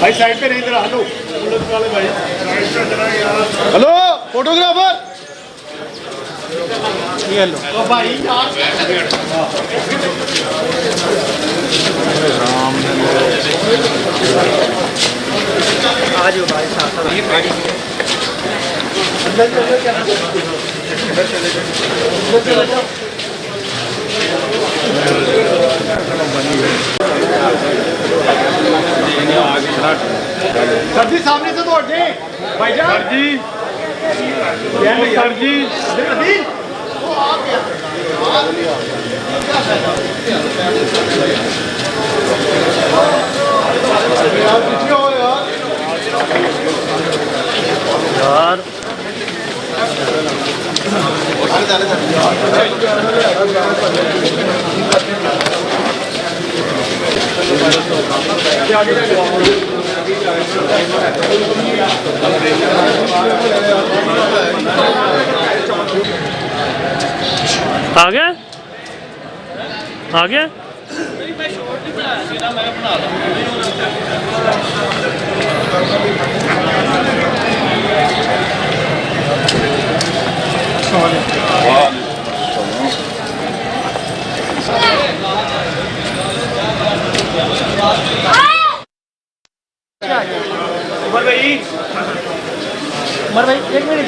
भाई साइड पे नहीं, इधर हेलो पुलिस वाले भाई, हेलो फोटोग्राफर, ये हेलो ओ भाई आ जाओ भाई साथ अंदर चलो, क्या अंदर चले जाओ। सर जी सामने से तो हटे भाईजान। सर जी सर जी वो आ गया यार, पीछे हो यार आ गया आ गया। उमर भाई एक मिनट